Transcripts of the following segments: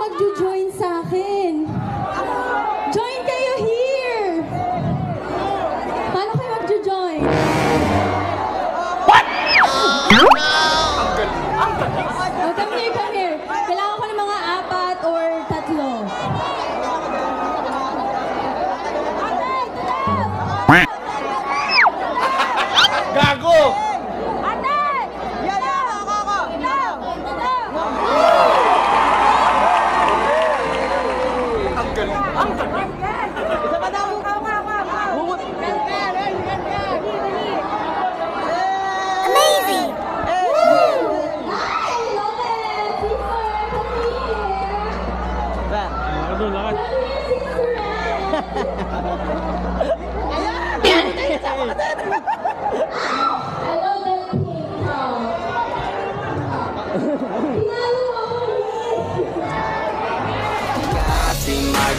magjo-join sa akin? Join kayo here! Paano kayo magjo-join? What? Oh, come here, come here. Kailangan ko ng mga 4 or 3. Gago!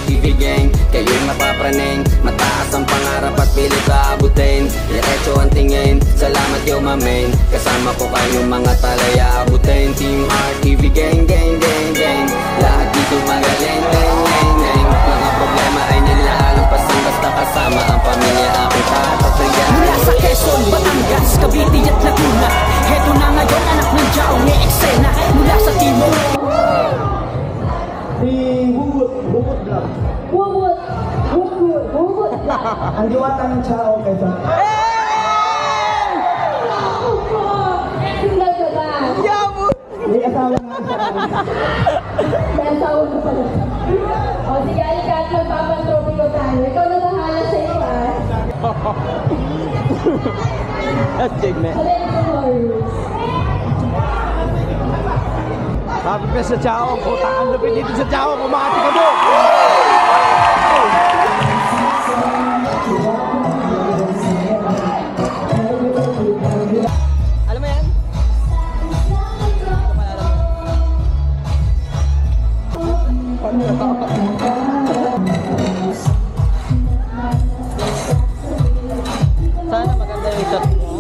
TV gang, kayo'y mapapraning. Mataas ang pangarap at pilit aabutin. Diretso ang tingin, salamat yo mamain. Kasama ko kayong mga talaya abutin. Team RTV gang, gang, gang, gang. Lahat dito magaling, gang, gang, gang. Mga problema ay nilalampasan basta kasama ang pamilya aking tatatayan. Mula sa Quezon, Batangas, Cavite at Laguna. Heto na ngayon anak ng Jao, may eksena. Mula sa Timor ang diwata ng Chao Quezon. Single ka ba? May asawa nga sa akin. May asawa ka pala. O sige, halika at magpapantropy ko tayo. Ikaw na bahala sa iyo, ah. Sabi pa sa Chao, puta ang lupit dito sa Chao, kumati ka mo! Alam mo yan? Sana maganda yung shot mo.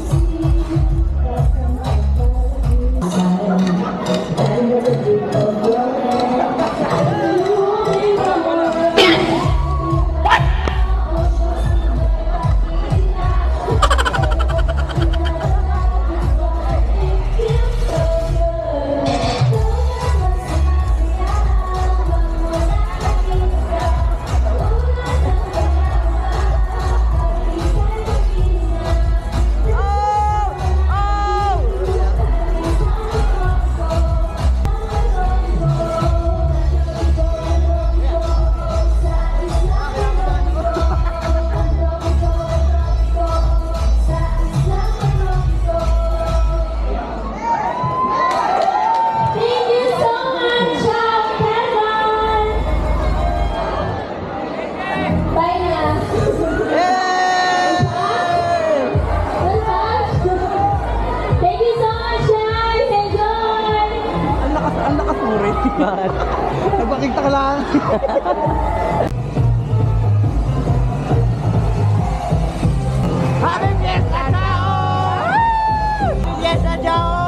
Nagpakita ka lang. Happy Fiesta Chao! Fiesta Chao!